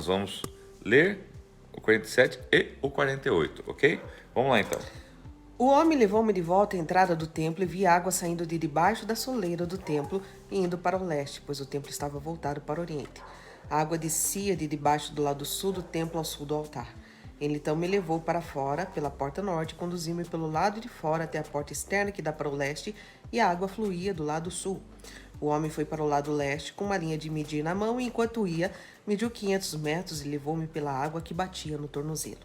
nós vamos ler o 47 e o 48, ok? Vamos lá então. O homem levou-me de volta à entrada do templo e vi água saindo de debaixo da soleira do templo e indo para o leste, pois o templo estava voltado para o oriente. A água descia de debaixo do lado sul do templo ao sul do altar. Ele então me levou para fora, pela porta norte, e conduziu-me pelo lado de fora até a porta externa que dá para o leste, e a água fluía do lado sul. O homem foi para o lado leste com uma linha de medir na mão e, enquanto ia, mediu 500 metros e levou-me pela água que batia no tornozelo.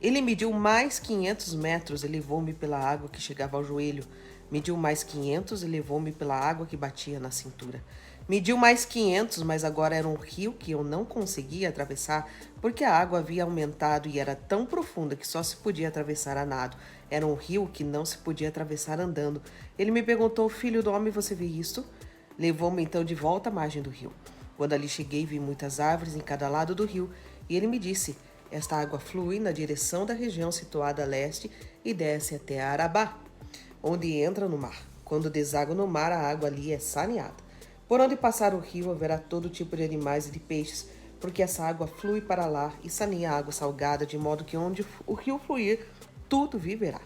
Ele mediu mais 500 metros e levou-me pela água que chegava ao joelho. Mediu mais 500 e levou-me pela água que batia na cintura. Mediu mais 500, mas agora era um rio que eu não conseguia atravessar, porque a água havia aumentado e era tão profunda que só se podia atravessar a nado. Era um rio que não se podia atravessar andando. Ele me perguntou: filho do homem, você vê isto? Levou-me então de volta à margem do rio. Quando ali cheguei, vi muitas árvores em cada lado do rio, e ele me disse: esta água flui na direção da região situada a leste e desce até Arabá, onde entra no mar. Quando deságua no mar, a água ali é saneada. Por onde passar o rio, haverá todo tipo de animais e de peixes, porque essa água flui para lá e saneia a água salgada, de modo que onde o rio fluir, tudo viverá.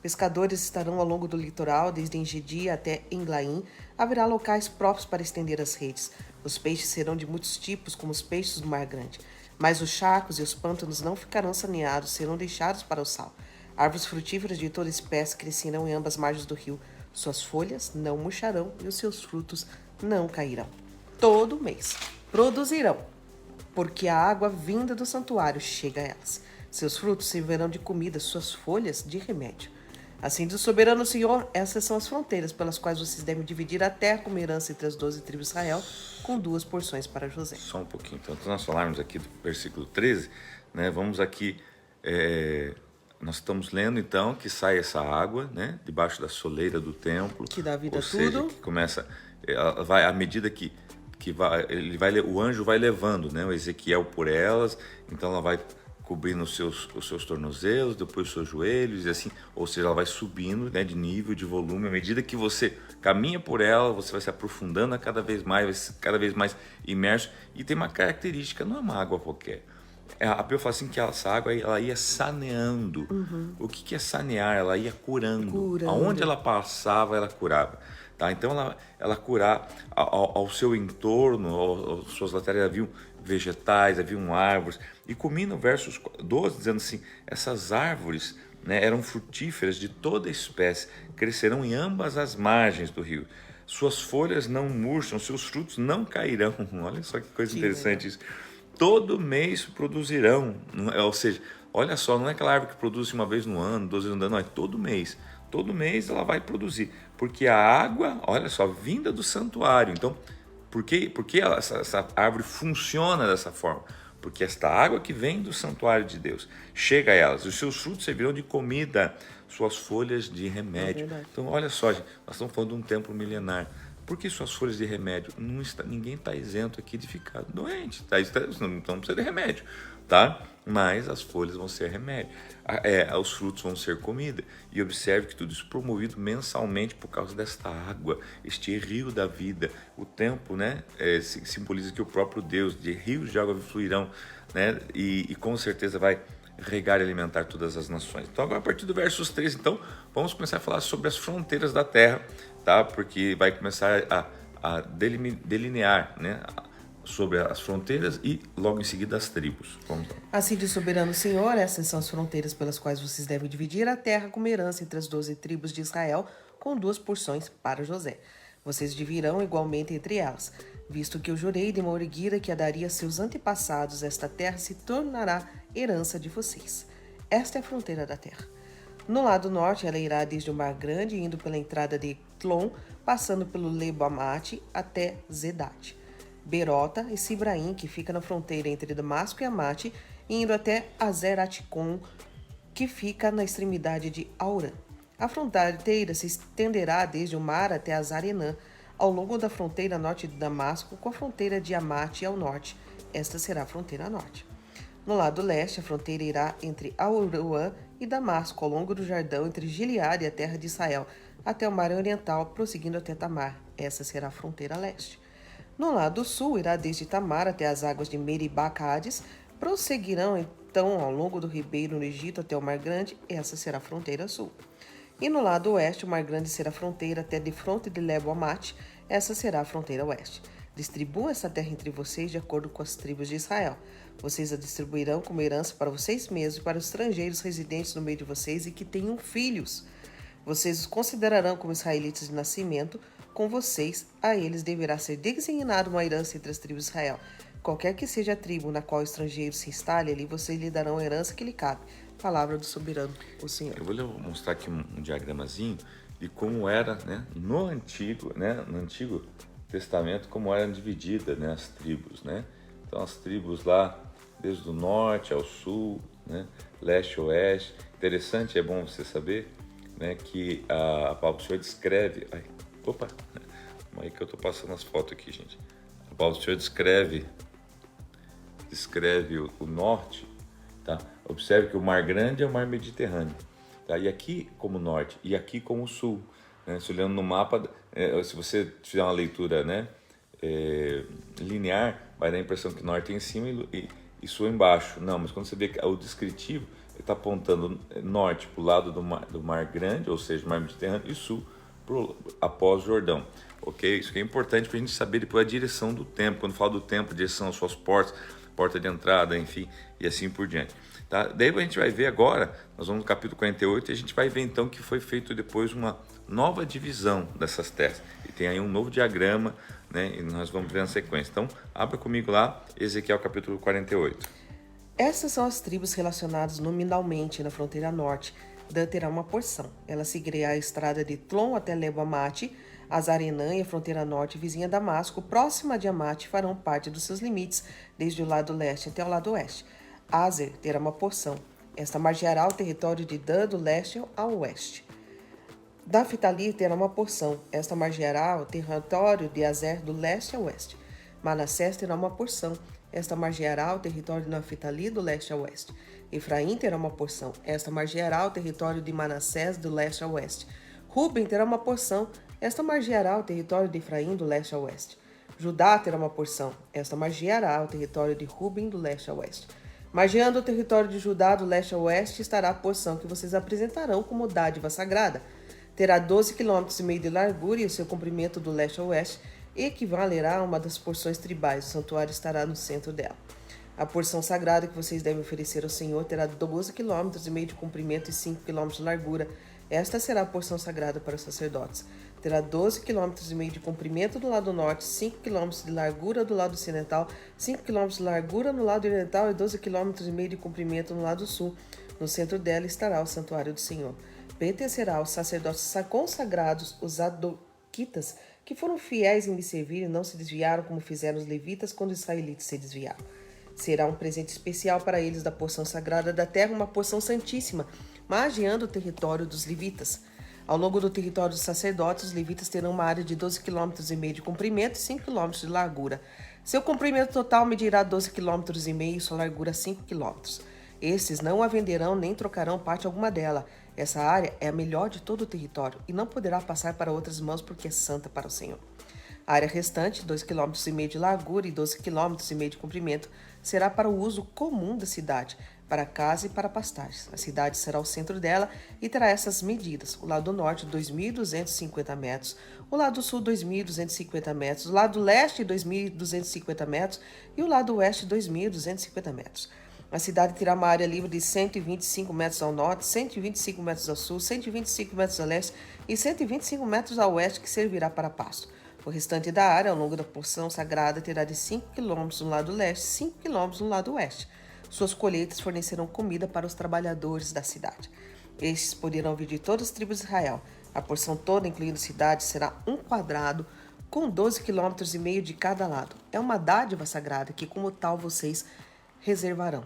Pescadores estarão ao longo do litoral, desde Engedi até Englaim. Haverá locais próprios para estender as redes. Os peixes serão de muitos tipos, como os peixes do Mar Grande. Mas os charcos e os pântanos não ficarão saneados, serão deixados para o sal. Árvores frutíferas de toda espécie crescerão em ambas margens do rio. Suas folhas não murcharão e os seus frutos não cairão. Todo mês produzirão, porque a água vinda do santuário chega a elas. Seus frutos servirão de comida, suas folhas de remédio. Assim diz o soberano Senhor, essas são as fronteiras pelas quais vocês devem dividir a terra como herança entre as 12 tribos de Israel, com 2 porções para José. Só um pouquinho. Então, nós falarmos aqui do versículo 13, né? Vamos aqui, nós estamos lendo então que sai essa água, né? Debaixo da soleira do templo. Que dá vida a tudo. Que começa, ela vai, à medida que vai, o anjo vai levando, né? O Ezequiel por elas, então ela vai cobrindo os seus tornozelos, depois os seus joelhos, e assim, ou seja, ela vai subindo, né, de nível, de volume. À medida que você caminha por ela, você vai se aprofundando cada vez mais imerso. E tem uma característica, não é uma água qualquer. A Bíblia fala assim que essa água ela ia saneando. Uhum. O que é sanear? Ela ia curando. Aonde ela passava, ela curava. Tá? Então ela curar ao seu entorno, às suas laterais, haviam vegetais, haviam árvores. E combina o verso 12 dizendo assim: essas árvores, né, eram frutíferas de toda espécie, crescerão em ambas as margens do rio. Suas folhas não murcham, seus frutos não cairão. Olha só que coisa interessante isso. Todo mês produzirão. Ou seja, olha só, não é aquela árvore que produz uma vez no ano, 2 vezes no ano, não, é todo mês. Todo mês ela vai produzir, porque a água, olha só, vinda do santuário. Então, por que essa árvore funciona dessa forma? Porque esta água que vem do santuário de Deus chega a elas. Os seus frutos servirão de comida, suas folhas de remédio. Então, olha só, gente, nós estamos falando de um templo milenar. Por que suas folhas de remédio? Ninguém está isento aqui de ficar doente. Então não precisa de remédio, tá? Mas as folhas vão ser remédio. Os frutos vão ser comida. E observe que tudo isso é promovido mensalmente por causa desta água, este rio da vida. O tempo, né, simboliza que o próprio Deus, de rios de água fluirão, né, e com certeza vai regar e alimentar todas as nações. Então agora a partir do versos 13, então, vamos começar a falar sobre as fronteiras da terra, tá? Porque vai começar a delinear, né, sobre as fronteiras e logo em seguida as tribos. Vamos lá. Assim diz o soberano Senhor, essas são as fronteiras pelas quais vocês devem dividir a terra como herança entre as 12 tribos de Israel, com 2 porções para José. Vocês dividirão igualmente entre elas. Visto que eu jurei de Moriguira que a daria a seus antepassados, esta terra se tornará herança de vocês. Esta é a fronteira da terra. No lado norte, ela irá desde o Mar Grande, indo pela entrada de Tlon, passando pelo Lebo-Amate até Zedate, Berota e Sibraim, que fica na fronteira entre Damasco e Amate, indo até Azer-Aticon, que fica na extremidade de Aurã. A fronteira se estenderá desde o mar até Azarenã, ao longo da fronteira norte de Damasco, com a fronteira de Amate ao norte. Esta será a fronteira norte. No lado leste, a fronteira irá entre Aroã e Damasco, ao longo do Jordão, entre Gileade e a terra de Israel, até o mar oriental, prosseguindo até Tamar. Essa será a fronteira leste. No lado sul, irá desde Tamar até as águas de Meribá-Cádiz, prosseguirão então ao longo do ribeiro no Egito até o Mar Grande, essa será a fronteira sul. E no lado oeste, o Mar Grande será a fronteira até de fronte de Lebo-Amate, essa será a fronteira oeste. Distribuam essa terra entre vocês de acordo com as tribos de Israel. Vocês a distribuirão como herança para vocês mesmos e para os estrangeiros residentes no meio de vocês e que tenham filhos. Vocês os considerarão como israelitas de nascimento. Com vocês, a eles deverá ser designada uma herança entre as tribos de Israel. Qualquer que seja a tribo na qual o estrangeiro se instale, ali vocês lhe darão a herança que lhe cabe. Palavra do soberano, o Senhor. Eu vou mostrar aqui um diagramazinho de como era, né, no Antigo Testamento, como eram divididas, né, as tribos, né? Então as tribos lá, desde o norte ao sul, né, leste a oeste. Interessante, é bom você saber, né, que a palavra do Senhor descreve... Calma aí que eu estou passando as fotos aqui, gente. A palavra do Senhor descreve o norte, tá? Observe que o Mar Grande é o Mar Mediterrâneo, tá? E aqui como norte, e aqui como sul, né? Se olhando no mapa, se você fizer uma leitura, né, linear, vai dar a impressão que norte é em cima e sul é embaixo. Não, mas quando você vê o descritivo, ele está apontando norte para o lado do Mar Grande, ou seja, o Mar Mediterrâneo, e sul após Jordão, ok? Isso que é importante para a gente saber depois a direção do templo. Quando fala do templo, direção às suas portas, porta de entrada, enfim, e assim por diante, tá? Daí a gente vai ver agora, nós vamos no capítulo 48 e a gente vai ver então que foi feito depois uma nova divisão dessas terras. E tem aí um novo diagrama, né? E nós vamos ver na sequência. Então, abra comigo lá, Ezequiel capítulo 48. Essas são as tribos relacionadas nominalmente na fronteira norte. Dan terá uma porção. Ela seguirá a estrada de Tlon até Lebo-Amate. As Arenã e a fronteira norte vizinha a Damasco, próxima de Amate, farão parte dos seus limites, desde o lado leste até o lado oeste. Azer terá uma porção. Esta margeará o território de Dan do leste ao oeste. Naphtali terá uma porção. Esta margeará o território de Azer do leste ao oeste. Manassés terá uma porção. Esta margeará o território de Naphtali do leste ao oeste. Efraim terá uma porção. Esta margeará o território de Manassés do leste ao oeste. Ruben terá uma porção. Esta margeará o território de Efraim do leste ao oeste. Judá terá uma porção. Esta margeará o território de Ruben do leste ao oeste. Margeando o território de Judá do leste ao oeste estará a porção que vocês apresentarão como dádiva sagrada. Terá 12,5 km de largura e o seu comprimento do leste ao oeste equivalerá a uma das porções tribais. O santuário estará no centro dela. A porção sagrada que vocês devem oferecer ao Senhor terá 12,5 km de comprimento e 5 km de largura. Esta será a porção sagrada para os sacerdotes. Terá 12,5 km de comprimento do lado norte, 5 km de largura do lado ocidental, 5 km de largura no lado oriental e 12,5 km de comprimento no lado sul. No centro dela estará o santuário do Senhor. Pertencerá aos sacerdotes consagrados, os adoquitas, que foram fiéis em me servir e não se desviaram como fizeram os levitas quando os israelitas se desviaram. Será um presente especial para eles da porção sagrada da terra, uma porção santíssima, margeando o território dos levitas. Ao longo do território dos sacerdotes, os levitas terão uma área de 12,5 km de comprimento e 5 km de largura. Seu comprimento total medirá 12,5 km e sua largura 5 km. Estes não a venderão nem trocarão parte alguma dela. Essa área é a melhor de todo o território e não poderá passar para outras mãos porque é santa para o Senhor. A área restante, 2,5 km de largura e 12,5 km de comprimento, será para o uso comum da cidade, para casa e para pastagens. A cidade será o centro dela e terá essas medidas: o lado norte, 2.250 metros, o lado sul, 2.250 metros, o lado leste, 2.250 metros e o lado oeste, 2.250 metros. A cidade terá uma área livre de 125 metros ao norte, 125 metros ao sul, 125 metros ao leste e 125 metros ao oeste, que servirá para pasto. O restante da área, ao longo da porção sagrada, terá de 5 km no lado leste e 5 km no lado oeste. Suas colheitas fornecerão comida para os trabalhadores da cidade. Estes poderão vir de todas as tribos de Israel. A porção toda, incluindo a cidade, será um quadrado com 12,5 km de cada lado. É uma dádiva sagrada que, como tal, vocês reservarão.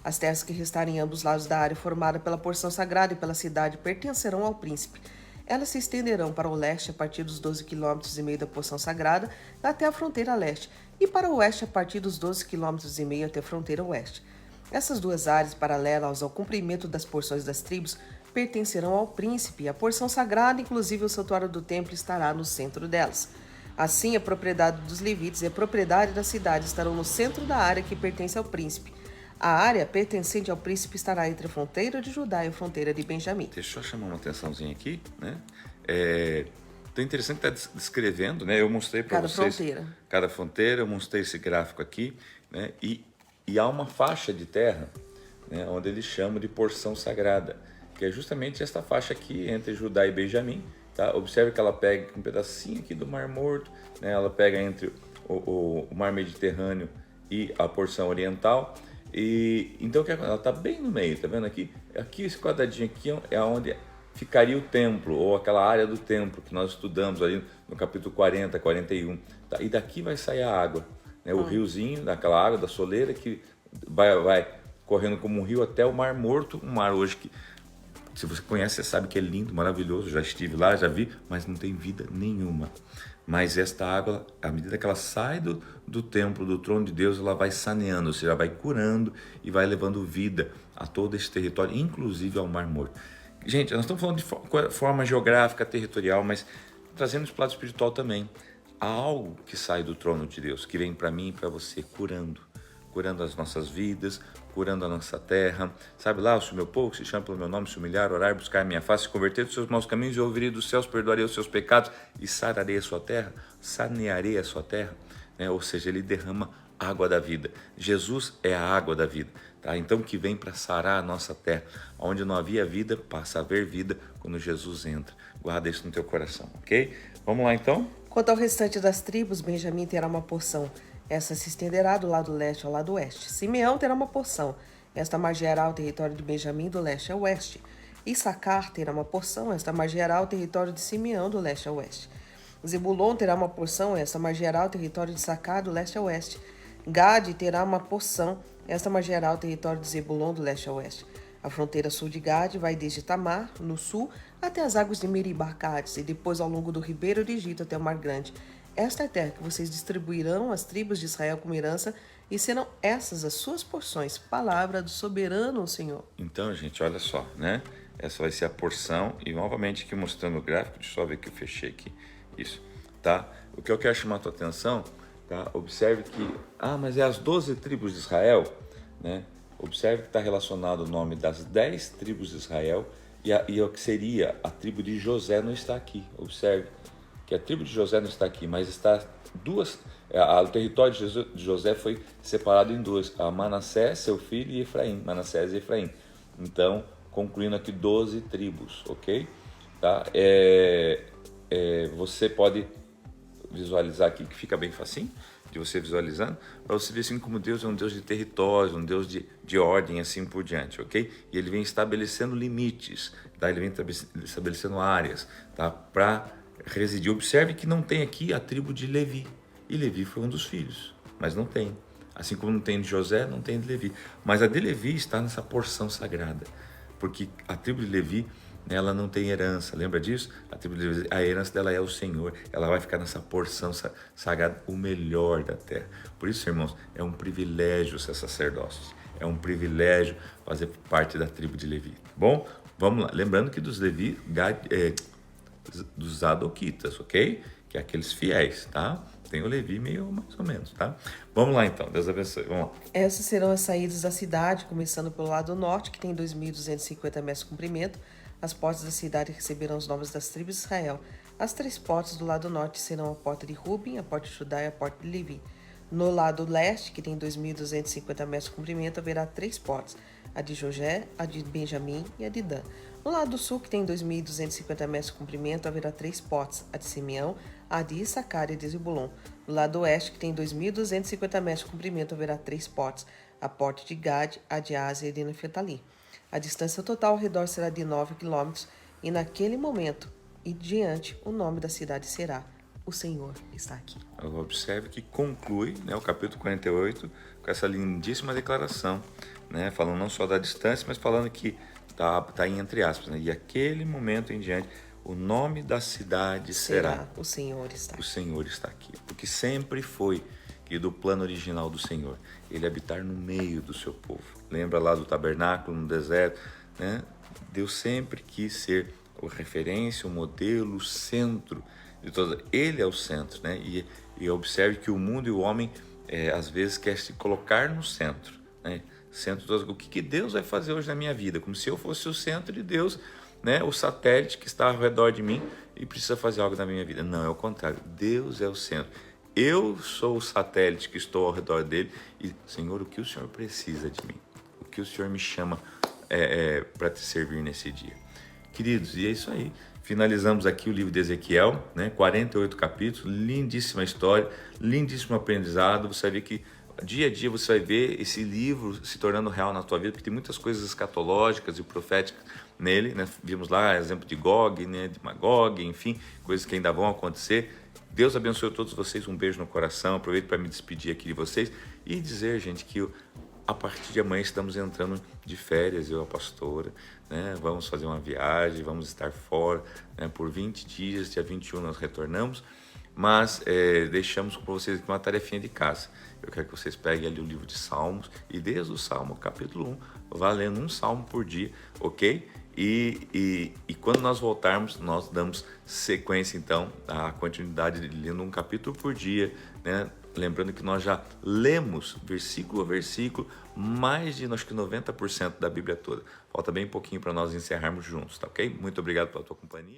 As terras que restarem em ambos lados da área formada pela porção sagrada e pela cidade pertencerão ao príncipe. Elas se estenderão para o leste a partir dos 12,5 km da porção sagrada até a fronteira leste e para o oeste a partir dos 12,5 km até a fronteira oeste. Essas duas áreas, paralelas ao comprimento das porções das tribos, pertencerão ao príncipe. A porção sagrada, inclusive o santuário do templo, estará no centro delas. Assim, a propriedade dos levitas e a propriedade da cidade estarão no centro da área que pertence ao príncipe. A área pertencente ao príncipe estará entre a fronteira de Judá e a fronteira de Benjamim. Deixa eu só chamar uma atençãozinha aqui, né? Então é interessante estar descrevendo, né? Eu mostrei para vocês cada fronteira, eu mostrei esse gráfico aqui, né? E há uma faixa de terra, né? Onde eles chamam de porção sagrada, que é justamente esta faixa aqui entre Judá e Benjamim, tá? Observe que ela pega um pedacinho aqui do Mar Morto, né? Ela pega entre o Mar Mediterrâneo e a porção oriental. E então ela está bem no meio, tá vendo aqui? Aqui esse quadradinho aqui é onde ficaria o templo, ou aquela área do templo que nós estudamos ali no capítulo 40, 41. Tá? E daqui vai sair a água, né? O riozinho, daquela água da soleira que vai correndo como um rio até o Mar Morto, um mar hoje que, se você conhece, você sabe que é lindo, maravilhoso, já estive lá, já vi, mas não tem vida nenhuma. Mas esta água, à medida que ela sai do templo, do trono de Deus, ela vai saneando, ou seja, ela vai curando e vai levando vida a todo esse território, inclusive ao Mar Morto. Gente, nós estamos falando de forma geográfica, territorial, mas trazendo isso para o lado espiritual também. Há algo que sai do trono de Deus, que vem para mim e para você, curando as nossas vidas, curando a nossa terra. Sabe lá, se o meu povo, que se chama pelo meu nome, se humilhar, orar, buscar a minha face, se converter dos seus maus caminhos, eu ouvirei dos céus, perdoarei os seus pecados e sararei a sua terra, sanearei a sua terra, né? Ou seja, ele derrama água da vida. Jesus é a água da vida, tá? Então que vem para sarar a nossa terra. Onde não havia vida, passa a haver vida quando Jesus entra. Guarda isso no teu coração, ok? Vamos lá então? Quanto ao restante das tribos, Benjamim terá uma porção. Essa se estenderá do lado leste ao lado oeste. Simeão terá uma porção. Esta margeará o território de Benjamim do leste ao oeste. Issacar terá uma porção. Esta margeará o território de Simeão do leste ao oeste. Zebulon terá uma porção. Esta margeará o território de Issacar do leste ao oeste. Gade terá uma porção. Esta margeará o território de Zebulon do leste ao oeste. A fronteira sul de Gade vai desde Tamar, no sul, até as águas de Meribá-Cádiz, e depois ao longo do ribeiro do Egito até o Mar Grande. Esta é a terra que vocês distribuirão às tribos de Israel como herança, e serão essas as suas porções. Palavra do soberano Senhor. Então, gente, olha só, né? Essa vai ser a porção, e novamente aqui mostrando o gráfico, deixa eu só ver que eu fechei aqui, isso, tá? O que eu quero chamar a tua atenção, tá? Observe que, mas é as 12 tribos de Israel, né? Observe que está relacionado o nome das 10 tribos de Israel, e o que seria a tribo de José não está aqui. Observe que a tribo de José não está aqui, mas está duas. O território de José foi separado em duas: a Manassés, seu filho, e Efraim. Manassés e Efraim. Então, concluindo aqui 12 tribos, ok? Tá? Você pode visualizar aqui, que fica bem facinho de você visualizando, para você ver assim como Deus é um Deus de territórios, um Deus de ordem, assim por diante, ok? E ele vem estabelecendo limites, tá? Ele vem estabelecendo áreas, tá? Para residir. Observe que não tem aqui a tribo de Levi, e Levi foi um dos filhos, mas não tem. Assim como não tem de José, não tem de Levi. Mas a de Levi está nessa porção sagrada, porque a tribo de Levi, ela não tem herança, lembra disso? A herança dela é o Senhor, ela vai ficar nessa porção sagrada, o melhor da terra. Por isso, irmãos, é um privilégio ser sacerdócio, é um privilégio fazer parte da tribo de Levi. Bom, vamos lá, lembrando que dos Levi, dos Zadoquitas, ok? Que é aqueles fiéis, tá? Tem o Levi meio mais ou menos, tá? Vamos lá então, Deus abençoe, vamos lá. Essas serão as saídas da cidade, começando pelo lado norte, que tem 2.250 metros de comprimento. As portas da cidade receberão os nomes das tribos de Israel. As 3 portas do lado norte serão a porta de Ruben, a porta de Judá e a porta de Levi. No lado leste, que tem 2.250 metros de comprimento, haverá 3 portas: a de José, a de Benjamim e a de Dan. No lado sul, que tem 2.250 metros de comprimento, haverá 3 portas: a de Simeão, a de Issacar e a de Zebulon. No lado oeste, que tem 2.250 metros de comprimento, haverá 3 portas: a porta de Gade, a de Ásia e a de Neftali. A distância total ao redor será de 9 quilômetros, e naquele momento e diante, o nome da cidade será: O Senhor está aqui. Observe que conclui, né, o capítulo 48 com essa lindíssima declaração, né, falando não só da distância, mas falando que está em entre aspas, né, e aquele momento em diante, o nome da cidade será: O Senhor está aqui. O Senhor está aqui. Porque sempre foi que do plano original do Senhor, ele habitar no meio do seu povo. Lembra lá do tabernáculo no deserto, né? Deus sempre quis ser a referência, o modelo, o centro de todas. Ele é o centro, né? E observe que o mundo e o homem às vezes quer se colocar no centro, né? Centro o que Deus vai fazer hoje na minha vida, como se eu fosse o centro de Deus, né? O satélite que está ao redor de mim e precisa fazer algo na minha vida. Não, é o contrário. Deus é o centro. Eu sou o satélite que estou ao redor dele e, Senhor, o que o Senhor precisa de mim? O que o Senhor me chama para te servir nesse dia? Queridos, e é isso aí. Finalizamos aqui o livro de Ezequiel, né? 48 capítulos, lindíssima história, lindíssimo aprendizado. Você vai ver que dia a dia você vai ver esse livro se tornando real na tua vida, porque tem muitas coisas escatológicas e proféticas nele, né? Vimos lá exemplo de Gog, né? De Magog, enfim, coisas que ainda vão acontecer. Deus abençoe a todos vocês, um beijo no coração. Aproveito para me despedir aqui de vocês e dizer, gente, que a partir de amanhã estamos entrando de férias, eu e a pastora, né? Vamos fazer uma viagem, vamos estar fora, né? Por 20 dias, dia 21 nós retornamos, mas deixamos para vocês aqui uma tarefinha de casa. Eu quero que vocês peguem ali o livro de Salmos e desde o Salmo capítulo 1, vá lendo um salmo por dia, ok? E quando nós voltarmos, nós damos sequência, então, à continuidade de lendo um capítulo por dia, né? Lembrando que nós já lemos, versículo a versículo, mais de, acho que 90% da Bíblia toda. Falta bem pouquinho para nós encerrarmos juntos, tá ok? Muito obrigado pela tua companhia.